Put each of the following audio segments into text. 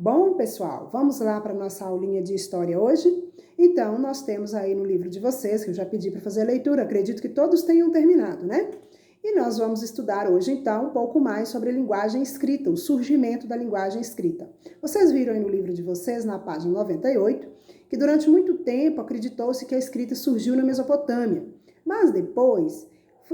Bom, pessoal, vamos lá para a nossa aulinha de história hoje? Então, nós temos aí no livro de vocês, que eu já pedi para fazer a leitura, acredito que todos tenham terminado, né? E nós vamos estudar hoje, então, um pouco mais sobre a linguagem escrita, o surgimento da linguagem escrita. Vocês viram aí no livro de vocês, na página 98, que durante muito tempo acreditou-se que a escrita surgiu na Mesopotâmia, mas depois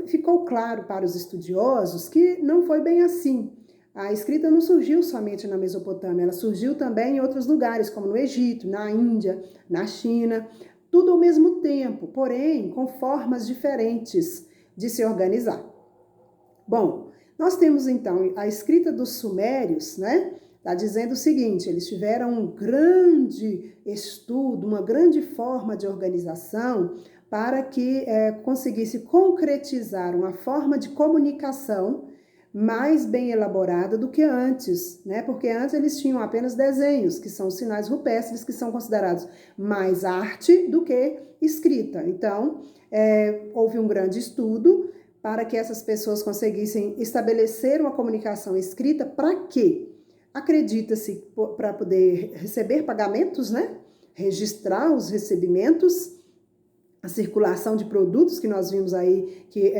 ficou claro para os estudiosos que não foi bem assim. A escrita não surgiu somente na Mesopotâmia, ela surgiu também em outros lugares, como no Egito, na Índia, na China, tudo ao mesmo tempo, porém com formas diferentes de se organizar. Bom, nós temos então a escrita dos sumérios, né? Está dizendo o seguinte: eles tiveram um grande estudo, uma grande forma de organização para que conseguisse concretizar uma forma de comunicação mais bem elaborada do que antes, né? Porque antes eles tinham apenas desenhos, que são sinais rupestres, que são considerados mais arte do que escrita. Então, houve um grande estudo para que essas pessoas conseguissem estabelecer uma comunicação escrita. Para quê? Acredita-se para poder receber pagamentos, né? Registrar os recebimentos, a circulação de produtos que nós vimos aí, que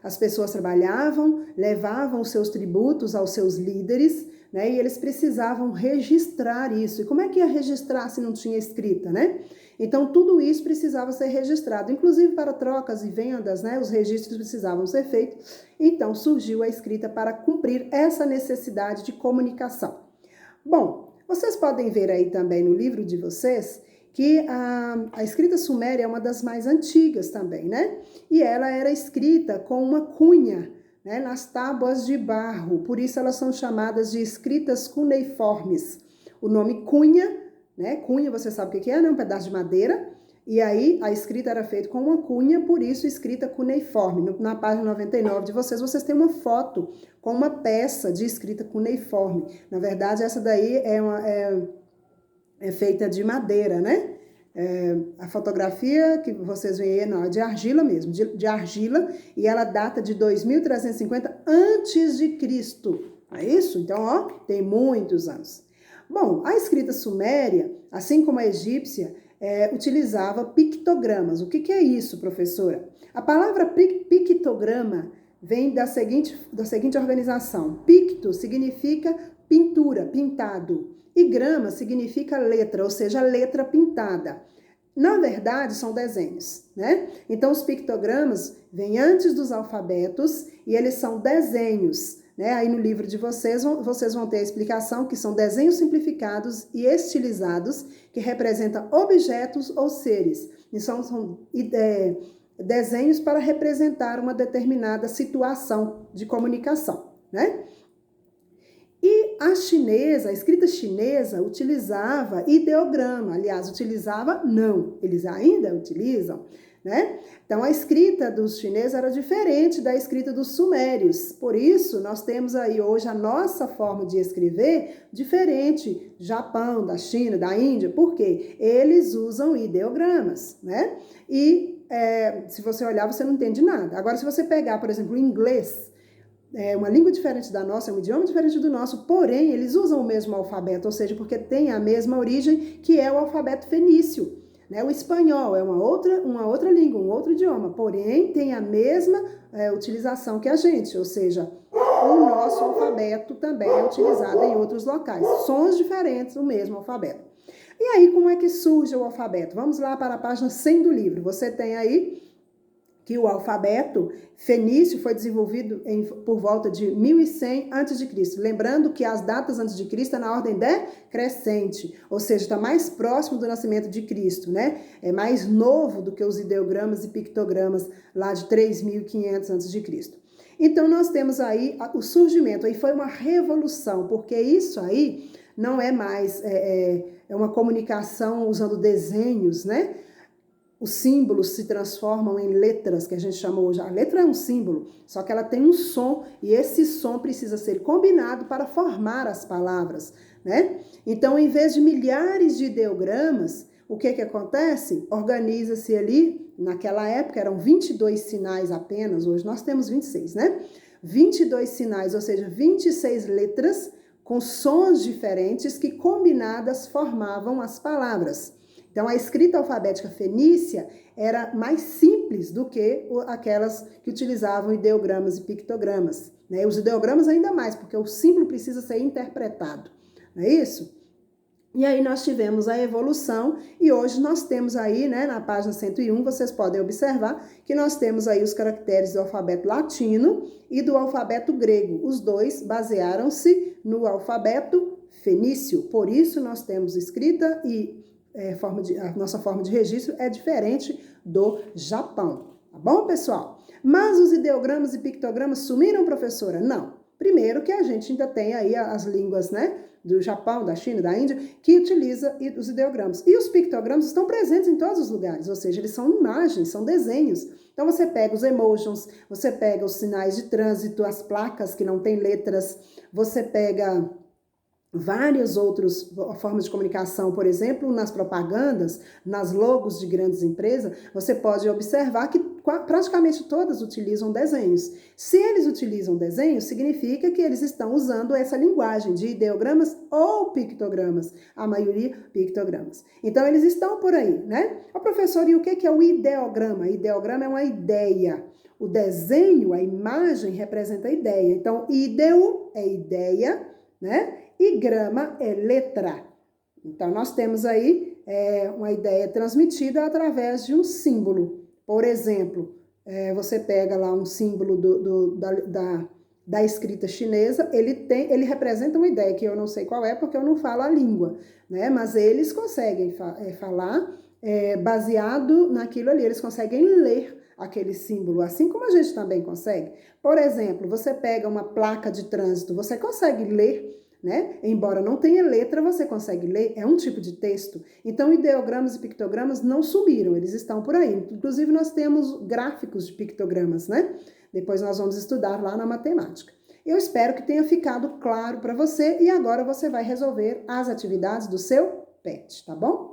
as pessoas trabalhavam, levavam os seus tributos aos seus líderes, né? E eles precisavam registrar isso. E como é que ia registrar se não tinha escrita, né? Então, tudo isso precisava ser registrado, inclusive para trocas e vendas, né? Os registros precisavam ser feitos. Então, surgiu a escrita para cumprir essa necessidade de comunicação. Bom, vocês podem ver aí também no livro de vocês que a escrita suméria é uma das mais antigas também, né? E ela era escrita com uma cunha, né, nas tábuas de barro, por isso elas são chamadas de escritas cuneiformes. O nome cunha, né? Cunha, você sabe o que é, né? Um pedaço de madeira. E aí a escrita era feita com uma cunha, por isso escrita cuneiforme. Na página 99 de vocês têm uma foto com uma peça de escrita cuneiforme. Na verdade, essa daí é feita de madeira, né? A fotografia que vocês veem não, é de argila mesmo, de argila, e ela data de 2350 antes de Cristo. É isso? Então, ó, tem muitos anos. Bom, a escrita suméria, assim como a egípcia, utilizava pictogramas. O que é isso, professora? A palavra pictograma vem da seguinte organização. Picto significa pintura, pintado. E grama significa letra, ou seja, letra pintada. Na verdade, são desenhos, né? Então, os pictogramas vêm antes dos alfabetos e eles são desenhos, né? Aí no livro de vocês vão ter a explicação que são desenhos simplificados e estilizados que representam objetos ou seres. E são desenhos para representar uma determinada situação de comunicação, né? E a escrita chinesa utilizava ideograma, aliás, eles ainda utilizam, né? Então, a escrita dos chineses era diferente da escrita dos sumérios, por isso nós temos aí hoje a nossa forma de escrever diferente, Japão, da China, da Índia, porque eles usam ideogramas, né? E se você olhar, você não entende nada. Agora, se você pegar, por exemplo, o inglês, uma língua diferente da nossa, é um idioma diferente do nosso, porém, eles usam o mesmo alfabeto, ou seja, porque tem a mesma origem, que é o alfabeto fenício, né? O espanhol é uma outra língua, um outro idioma, porém, tem a mesma utilização que a gente, ou seja, o nosso alfabeto também é utilizado em outros locais, sons diferentes, o mesmo alfabeto. E aí, como é que surge o alfabeto? Vamos lá para a página 100 do livro. Você tem aí que o alfabeto fenício foi desenvolvido por volta de 1100 a.C. Lembrando que as datas antes de Cristo é na ordem decrescente, ou seja, está mais próximo do nascimento de Cristo, né? É mais novo do que os ideogramas e pictogramas lá de 3500 a.C. Então, nós temos aí o surgimento, aí foi uma revolução, porque isso aí não é mais uma comunicação usando desenhos, né? Os símbolos se transformam em letras, que a gente chama hoje. A letra é um símbolo, só que ela tem um som, e esse som precisa ser combinado para formar as palavras, né? Então, em vez de milhares de ideogramas, o que acontece? Organiza-se ali, naquela época eram 22 sinais apenas, hoje nós temos 26, né? 22 sinais, ou seja, 26 letras com sons diferentes que combinadas formavam as palavras. Então, a escrita alfabética fenícia era mais simples do que aquelas que utilizavam ideogramas e pictogramas, né? Os ideogramas ainda mais, porque o símbolo precisa ser interpretado, não é isso? E aí nós tivemos a evolução e hoje nós temos aí, né, na página 101, vocês podem observar que nós temos aí os caracteres do alfabeto latino e do alfabeto grego. Os dois basearam-se no alfabeto fenício, por isso nós temos escrita e a nossa forma de registro é diferente do Japão, tá bom, pessoal? Mas os ideogramas e pictogramas sumiram, professora? Não. Primeiro que a gente ainda tem aí as línguas, né, do Japão, da China, da Índia, que utiliza os ideogramas. E os pictogramas estão presentes em todos os lugares, ou seja, eles são imagens, são desenhos. Então você pega os emojis, você pega os sinais de trânsito, as placas que não têm letras, você pega várias outras formas de comunicação, por exemplo, nas propagandas, nas logos de grandes empresas, você pode observar que praticamente todas utilizam desenhos. Se eles utilizam desenhos, significa que eles estão usando essa linguagem de ideogramas ou pictogramas, a maioria pictogramas. Então, eles estão por aí, né? Ô, professor, e o que é o ideograma? Ideograma é uma ideia. O desenho, a imagem, representa a ideia. Então, ideo é ideia, né? E grama é letra. Então, nós temos aí uma ideia transmitida através de um símbolo. Por exemplo, você pega lá um símbolo da escrita chinesa, ele representa uma ideia, que eu não sei qual é, porque eu não falo a língua, né? Mas eles conseguem falar baseado naquilo ali, eles conseguem ler aquele símbolo, assim como a gente também consegue. Por exemplo, você pega uma placa de trânsito, você consegue ler, né? Embora não tenha letra, você consegue ler, é um tipo de texto. Então, ideogramas e pictogramas não sumiram, eles estão por aí. Inclusive, nós temos gráficos de pictogramas, né? Depois nós vamos estudar lá na matemática. Eu espero que tenha ficado claro para você e agora você vai resolver as atividades do seu PET, tá bom?